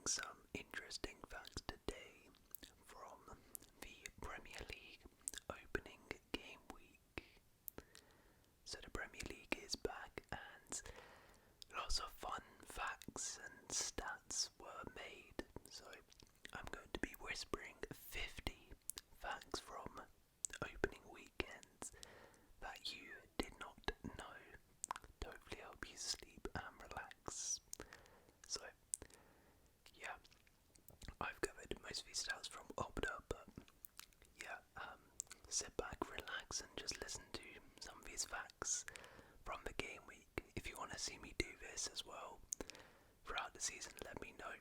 some interesting facts today from the Premier League opening game week. So the Premier League is back and lots of fun facts and stats were made. So I'm going to be whispering 50 facts from opening weekends that you did not know to hopefully help you sleep and relax. So yeah, I've covered most of these stats from Opta, but yeah, sit back, relax, and just listen to some of these facts from the game week. If you want to see me do this as well throughout the season, let me know.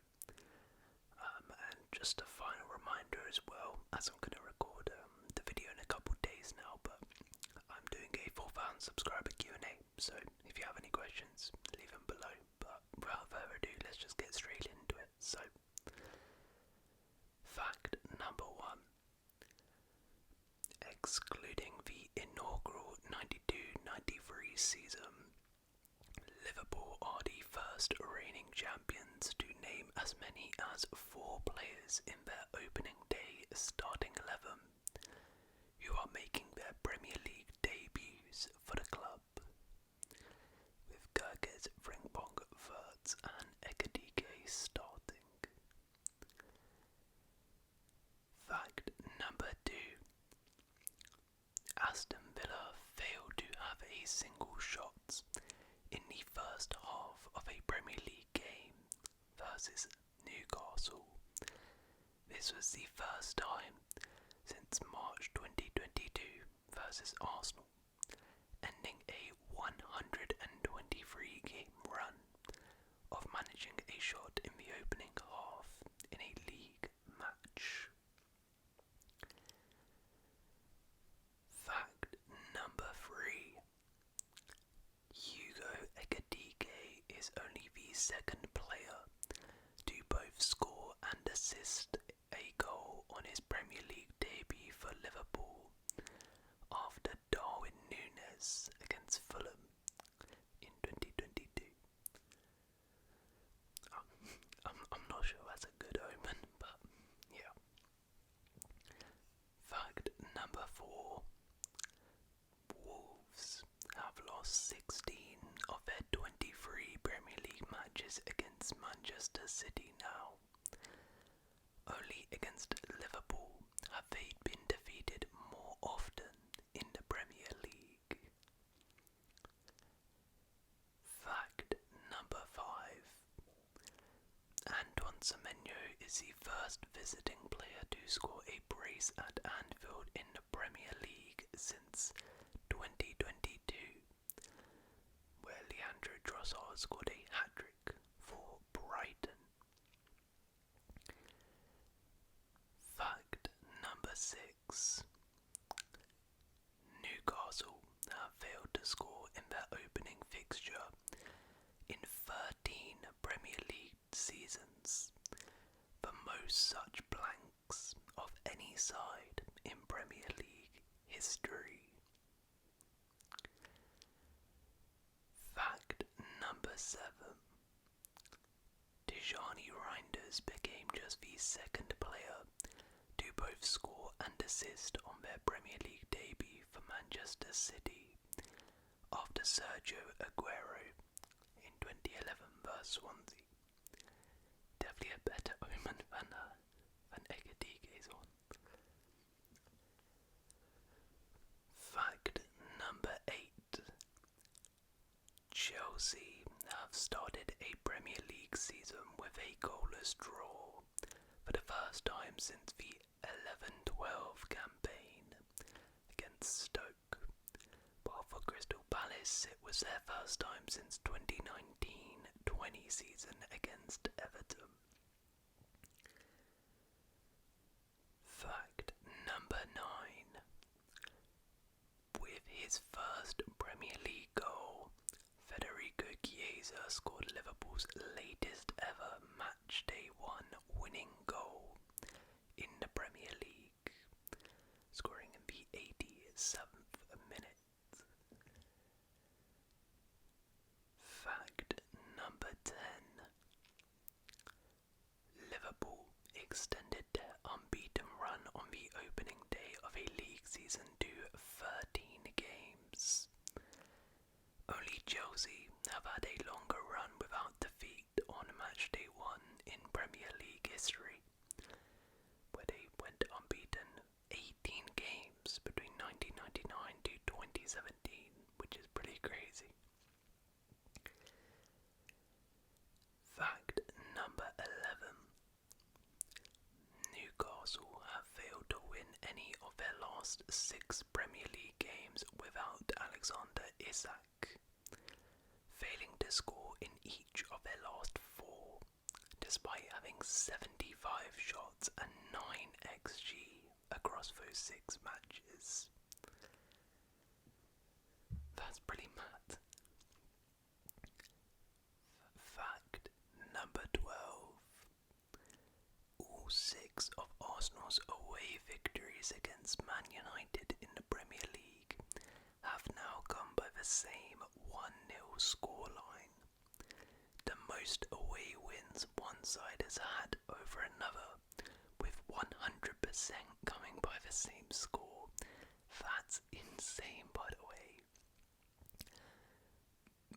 And just a final reminder as well, as I'm going to record the video in a couple days now, but I'm doing a 4,000 subscriber Q&A, so if you have any questions, leave them below. But without further ado, let's just get straight into it. So, fact number 1. Excluding the inaugural 92-93 season, Liverpool are the first reigning champions to name as many as 4 players in their opening day starting 11 who are making their Premier League debuts for the club, with Gerges, Frimpong, Wirtz and Ekadike starting. Fact number 2. Aston Villa failed to have a single shot in the first half of a Premier League game versus Newcastle. This was the first time since March 2022 versus Arsenal, ending a 123 game run of managing a shot in the opening half in a league match. Fact number 3. Hugo Ekadike is only the second player to both score and assist a goal on his Premier League debut for Liverpool after Darwin Núñez against Fulham in 2022. I'm not sure that's a good omen, but yeah. Fact number 4. Wolves have lost 16 of their 23 Premier League matches against Manchester City now. Only against Liverpool have they been defeated more often in the Premier League. Fact number 5. Antoine Semenyo is the first visiting player to score a brace at Anfield in the Premier League since 2022, where Leandro Trossard scored a hat-trick for Brighton. Fact number 6. Newcastle have failed to score in their opening fixture in 13 Premier League seasons, the most such blanks of any side in Premier League history. Fact number 7. Tijani Reinders became just the second player to both score and assist on their Premier League debut for Manchester City after Sergio Aguero in 2011 vs Swansea. Definitely a better omen than Ekadike's one. Fact number 8. Chelsea have started a Premier League season with a goalless draw for the first time since the 11-12 campaign against Stoke. While for Crystal Palace, it was their first time since 2019-20 season against Everton. Fact number 9. With his first Premier League goal, Federico Chiesa scored Liverpool's latest ever match day 1 winning goal in the Premier League, scoring in the 87th minute. Fact number 10. season to 13 games. Only Chelsea have had a longer run without defeat on matchday 1 in Premier League history, where they went unbeaten 18 games between 1999 to 2017, which is pretty crazy. Fact number 11. Newcastle have failed to win any of their last 6 Premier League games without Alexander Isak, failing to score in each of their last 4, despite having 75 shots and 9 XG across those 6 matches. That's pretty mad. Fact number 12. All 6 of Arsenal's away victories against Man United in the Premier League have now come by the same 1-0 scoreline, the most away wins one side has had over another, with 100% coming by the same score. That's insane, by the way.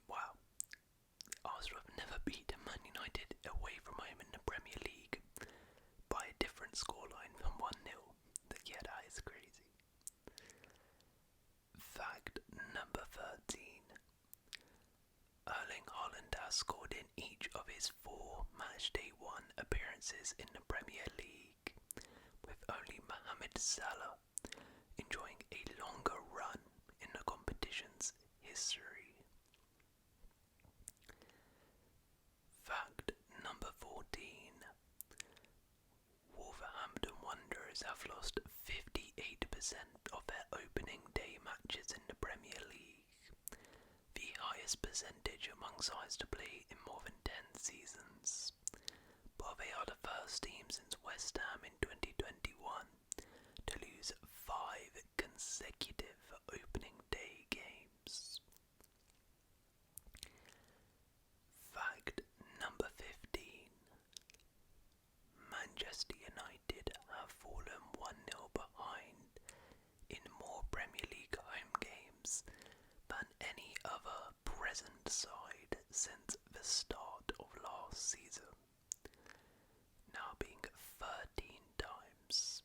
Wow. Arsenal have never beaten Man United away from home in the Premier League by a different scoreline than 1-0. Yeah, that is crazy. Fact number 13. Erling Haaland has scored in each of his 4 matchday 1 appearances in the Premier League, with only Mohamed Salah enjoying a longer run in the competition's history. Fact number 14. Wolverhampton Wanderers have lost 58% of their opening day matches in the Premier League, the highest percentage among sides to play in more than 10 seasons, but they are the first team since West Ham in 2021 to lose 5 consecutive opening day games. Fact number 15. Manchester United have fallen 1-0 behind in more Premier League home games than any other present side since the start of last season, now being 13 times.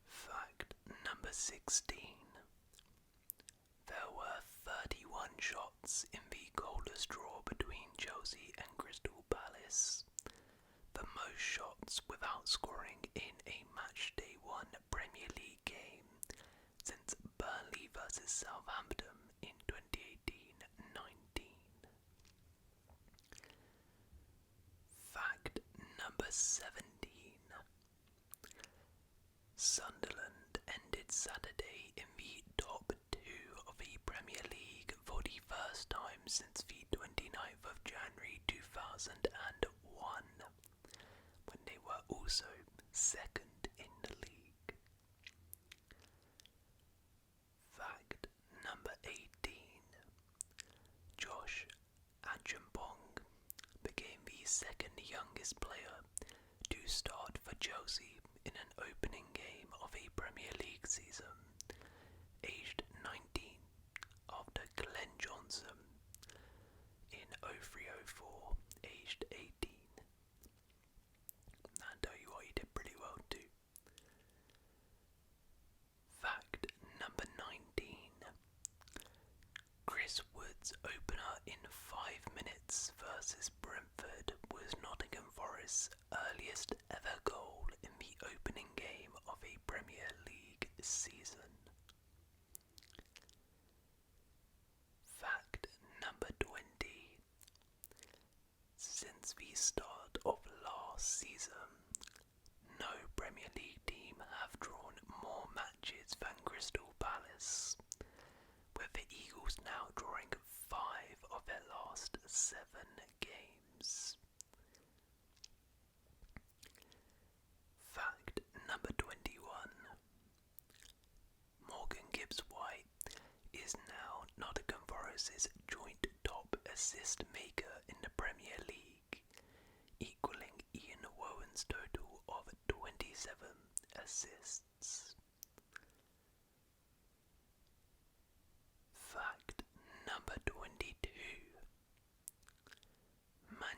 Fact number 16. There were 31 shots in the goalless draw between Chelsea and Crystal Palace, the most shots without scoring in a matchday 1 Premier League game since Burnley vs Southampton in 2018-19. Fact number 17. Sunderland ended Saturday in the top 2 of the Premier League for the first time since the 29th of January 2001, when they were also second in the league. Fact number 18. Josh Acheampong became the second youngest player to start for Chelsea in an opening game of a Premier League season, aged 19, after Glenn Johnson in 03-04, aged 18. I'll tell you what, he did pretty well too. Fact number 19. Chris Wood's opener in 5 minutes versus Brentford was Nottingham Forest's earliest ever goal in the opening game of a Premier League season. Fact number 20. Since the start of last season, no Premier League team have drawn more matches than Crystal Palace, with the Eagles now drawing 5 of their last 7 games. Fact number 21. Morgan Gibbs-White is now Nottingham Forest's joint top assist maker in the Premier League, equaling Ian Wowen's total of 27 assists.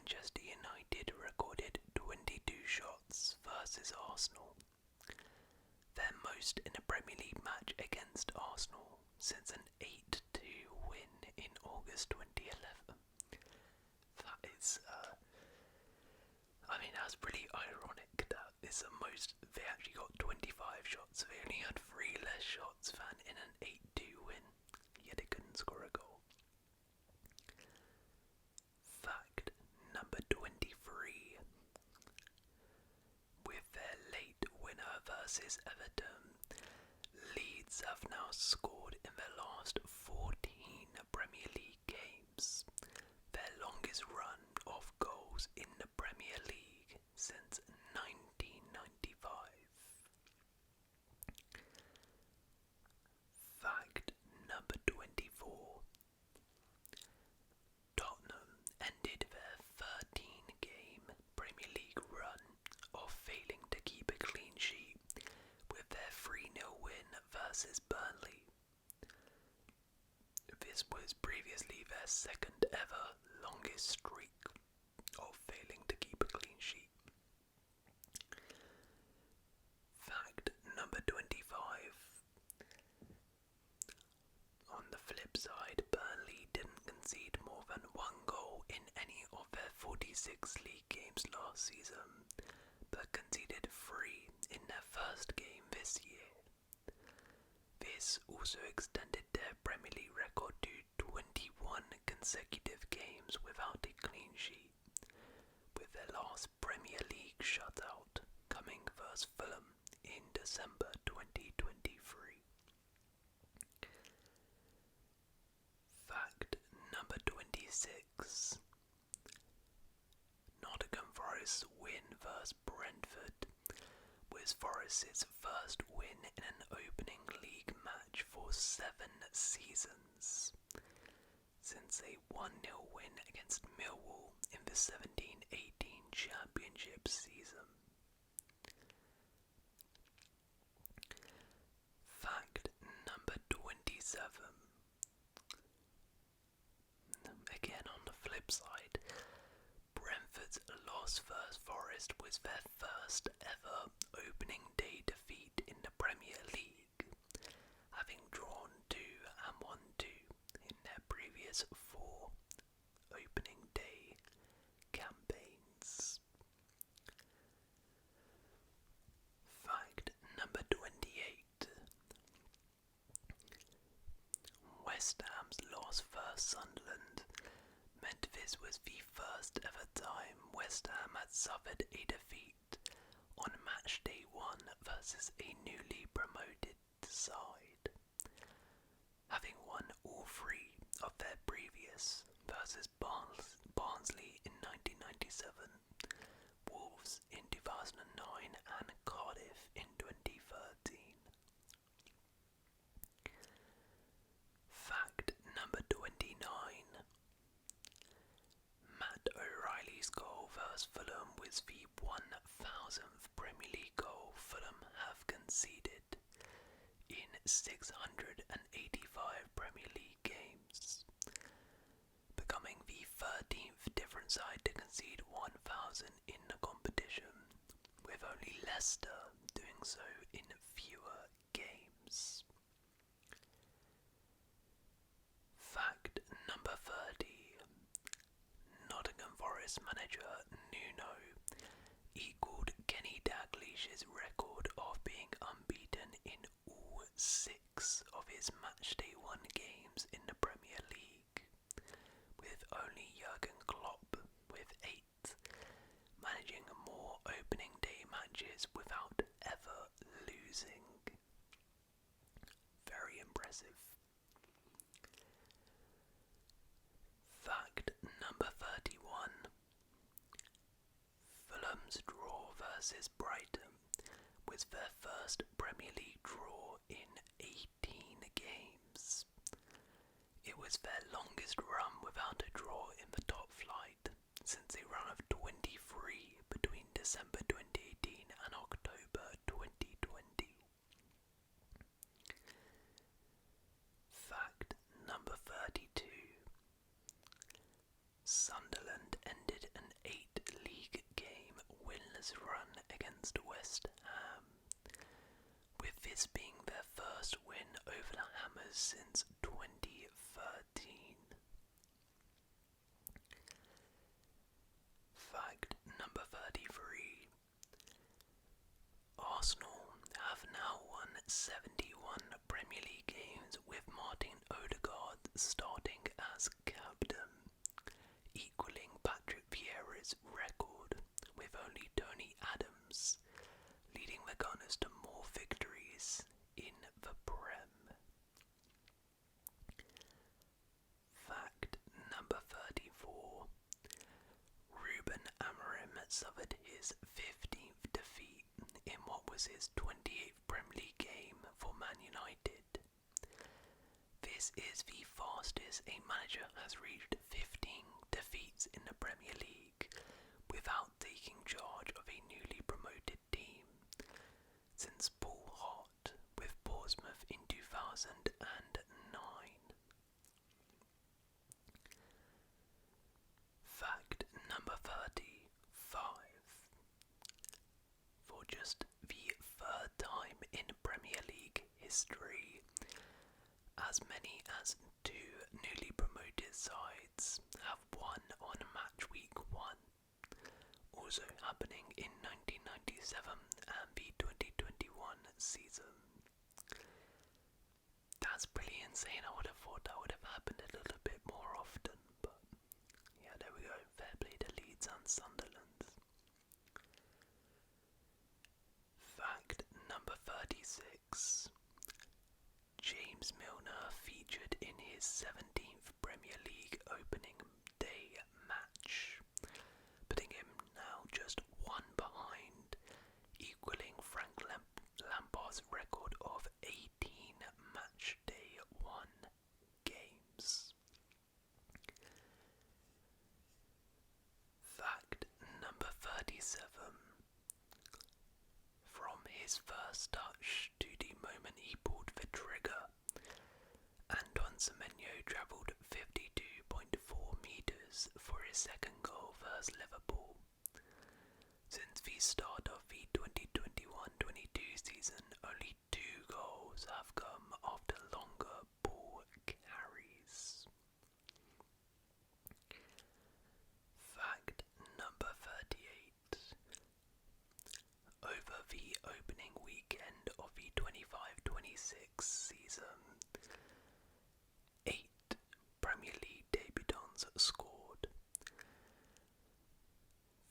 Manchester United recorded 22 shots versus Arsenal, their most in a Premier League match against Arsenal since an 8-2 win in August 2011. That is, that's pretty ironic that it's the most. They actually got 25 shots, they only had 3 less shots than in an 8-2 win, yet they couldn't score a goal. Fact number 23. With their late winner versus Everton, Leeds have now scored in their last 14 Premier League games, their longest run of goals in the Premier League since 1995. Fact number 24. Tottenham ended their 13-game Premier League run of failing to keep a clean sheet with their 3-0 win versus Burnley. This was previously their second ever longest streak of failing to keep a clean sheet. Fact number 25. On the flip side, Burnley didn't concede more than 1 goal in any of their 46 league games last season, but conceded 3 in their first game this year. This also extended their Premier League record to 21 consecutive games without a clean sheet, with their last Premier League shutout coming versus Fulham in December 2023. Fact number 26. Nottingham Forest's win versus Brentford was Forest's first win in an opening league match for 7 seasons, since a 1-0 win against Millwall in the 17-18 Championship season. Fact number 27. Again, on the flip side, Brentford's loss versus Forest was their first ever opening day defeat in the Premier League, having drawn 2 and won 2 in their previous 4 opening day campaigns. Fact number 28. West Ham's loss versus Sunderland meant this was the first ever time West Ham had suffered a defeat on match day 1 versus a newly promoted side, having won all 3 of their previous versus Barnsley in 1997, Wolves in 2009 and Cardiff in 2013. Fact number 29. Matt O'Reilly's goal versus Fulham was the 1000th Premier League goal Fulham have conceded in 685 Premier League games, becoming the 13th different side to concede 1000 in the competition, with only Leicester doing so in fewer games. Fact number 30. Nottingham Forest manager Nuno equalled Kenny Dalglish's record of being unbeaten in all 6 of his matchday 1 games in the Premier League, with only Jurgen Klopp with 8, managing more opening day matches without ever losing. Very impressive. Fact number 31. Fulham's draw versus Brighton was their first Premier League draw in 18 games. It was their longest run without a draw in the top flight since a run of 23 between December 2018 and October 2020. Fact number 32. Sunderland ended an first win over the Hammers since 2013. Fact number 33. Arsenal have now won 71 Premier League games with Martin Odegaard starting as captain, equaling Patrick Vieira's record, with only Tony Adams leading the Gunners to more victories in the Prem. Fact number 34. Ruben Amorim suffered his 15th defeat in what was his 28th Premier League game for Man United. This is the fastest a manager has reached 15 defeats in the Premier League without taking charge of a newly promoted team since Paul Hart with Portsmouth in 2009. Fact number 35. For just the third time in Premier League history, as many as 2 newly promoted sides have won on match week 1, also happening in 1997 and the 2021 season. That's pretty insane. I would have thought that would have happened a little bit more often, but yeah, there we go. Fair play to Leeds and Sunderland. Fact number 36. James Milner featured in his 17th Premier League opening day match, putting him now just one behind, equaling Frank Lampard's record of 18 match day 1 games. Fact number 37. From his first touch to the moment he pulled the trigger, Anton Semenyo travelled 52.4 metres for his second goal versus Liverpool. Since the start of the 2021-22 season, only 2 goals have come after longer ball carries. Fact number 38. Over the opening weekend of the 25-26 season, 8 Premier League debutants scored.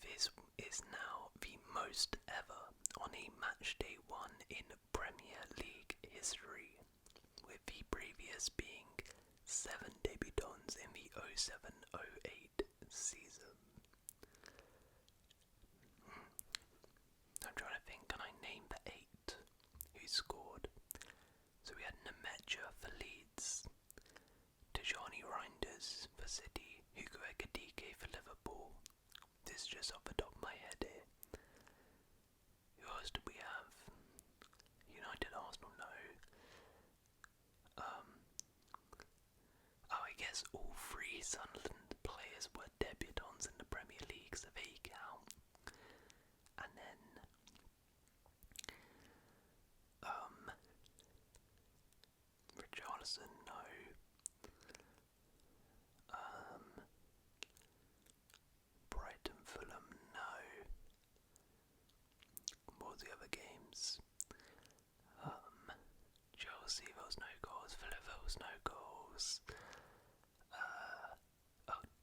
This is now the most ever on a match day 1 in Premier League history, with the previous being 7 debutants in the 07-08 season. I'm trying to think, can I name the 8 who scored? So we had Nemanja for Leeds, Tijani Reinders for City, Hugo Ekitike for Liverpool. This is just off the top of my head here. Who else did we have? United, Arsenal, no. I guess all 3 Sunderland players were debutants in the Premier League, so they count. And then Richarlison, no. Brighton, Fulham, no. What was the other games? Chelsea, there was no goals. Villa, there was no goals.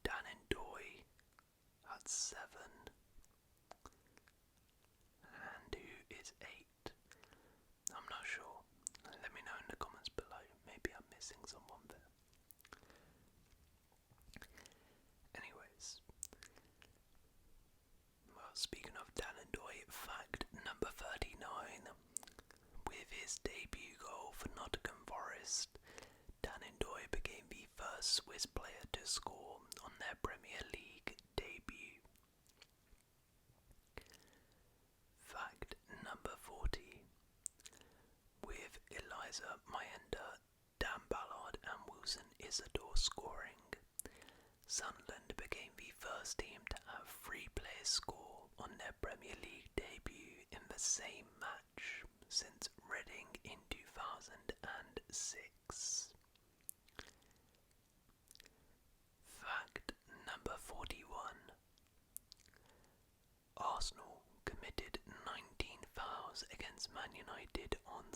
Dan and Doy had 7. And who is 8? I'm not sure. Let me know in the comments below. Maybe I'm missing someone there. Anyways. Well, speaking of Dan and Doy, fact number 39. With his debut goal for Nottingham Forest, Dan and Doy became the first Swiss player to score on their Premier League debut. Fact number 40. With Eliza Mayenda, Dan Ballard and Wilson Isidore scoring, Sunderland became the first team to have 3 players score on their Premier League debut in the same match since Reading in 2008.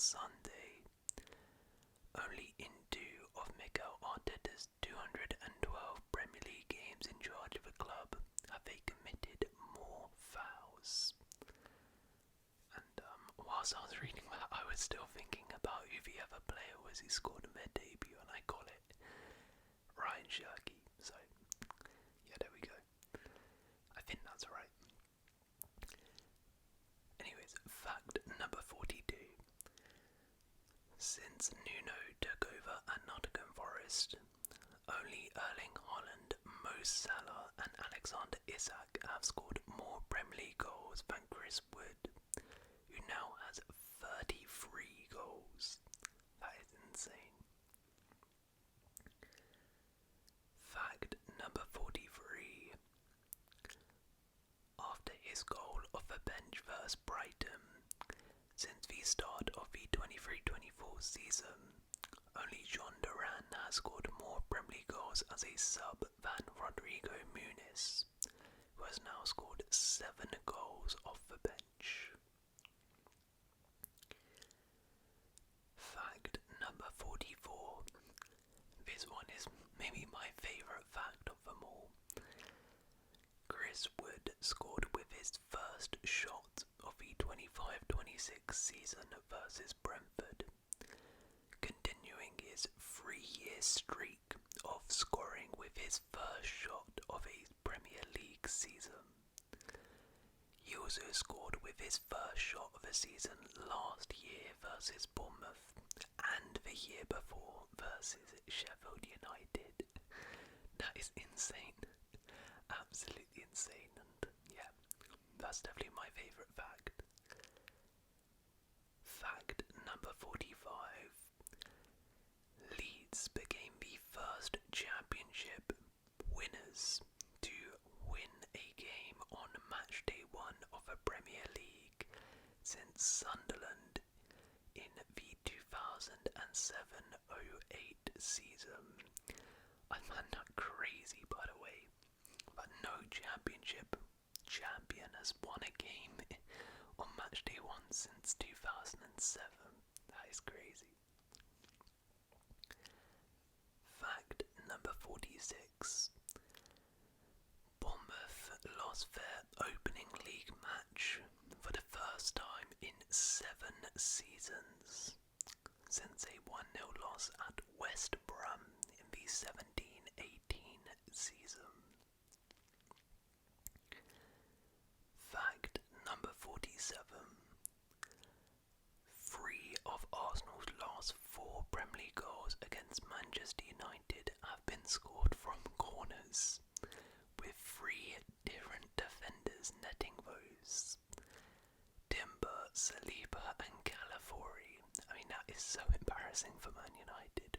Sunday. Only in 2 of Mikel Arteta's 212 Premier League games in charge of a club have they committed more fouls. And whilst I was reading that, I was still thinking about who the other player was who scored in their debut, and I got it. Ryan Shirky. So, yeah, there we go. I think that's right. Anyways, fact number 42. Since Nuno took over at Nottingham Forest, only Erling Haaland, Mo Salah and Alexander Isak have scored more Premier League goals than Chris Wood, who now has 33 goals. That is insane. Fact number 43. After his goal off the bench versus Brighton, since the start of the 23-24 season, only John Duran has scored more Premier League goals as a sub than Rodrigo Muniz, who has now scored 7 goals off the bench. Fact number 44. This one is maybe my favourite fact of them all. Chris Wood scored with his first shot of the 25-26 season versus Brentford, continuing his 3-year streak of scoring with his first shot of a Premier League season. He also scored with his first shot of the season last year versus Bournemouth and the year before versus Sheffield United. That is insane. Absolutely insane, and yeah, that's definitely my favourite fact. Fact number 45. Leeds became the first championship winners to win a game on match day 1 of a Premier League since Sunderland in the 2007-08 season. I find that crazy, by the way, but no championship champion has won a game on match day 1 since 2007. That is crazy. Fact number 46. Bournemouth lost their opening league match for the first time in 7 seasons, since a 1-0 loss at West Brom in the 17-18 season. Fact number 47. 3 of Arsenal's last 4 Premier League goals against Manchester United have been scored from corners, with 3 different defenders netting those. Timber, Saliba and Calafiori. I mean, that is so embarrassing for Man United.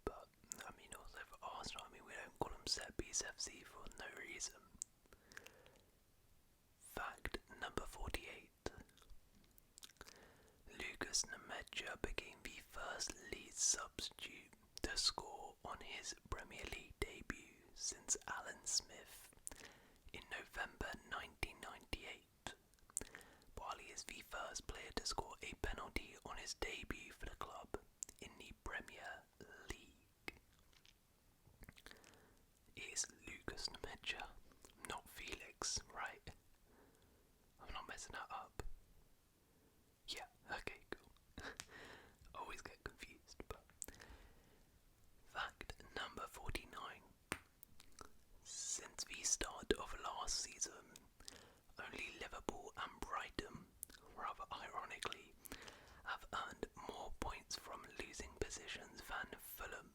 But, I mean, also for Arsenal, I mean, we don't call them set piece FC for no reason. Fact number 48. Lucas Nemecha became the first Leeds substitute to score on his Premier League debut since Alan Smith in November 1998, while he is the first player to score a penalty on his debut for the club in the Premier League. It is Lucas Nemecha, not Felix, right? I'm not messing that up. Yeah, okay, cool. Always get confused, but... Fact number 49. Since the start of last season, only Liverpool and Brighton, rather ironically, have earned more points from losing positions than Fulham,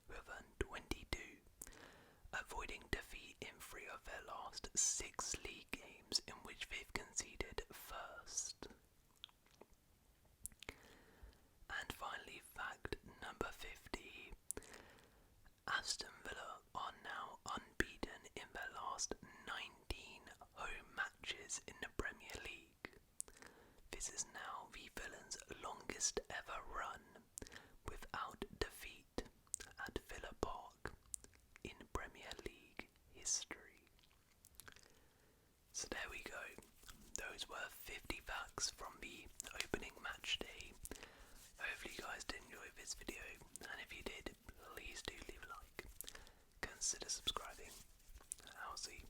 who have earned 22, avoiding defeat in 3 of their last 6 league games in which they've conceded first. And finally, fact number 50. Aston Villa are now unbeaten in their last 19 home matches in the Premier League. This is now the Villains' longest ever run without defeat at Villa Park in Premier League history. So there we go. Those those were 50 facts from the opening match day. Hopefully you guys did enjoy this video, and if you did, please do leave a like. Consider subscribing. I'll see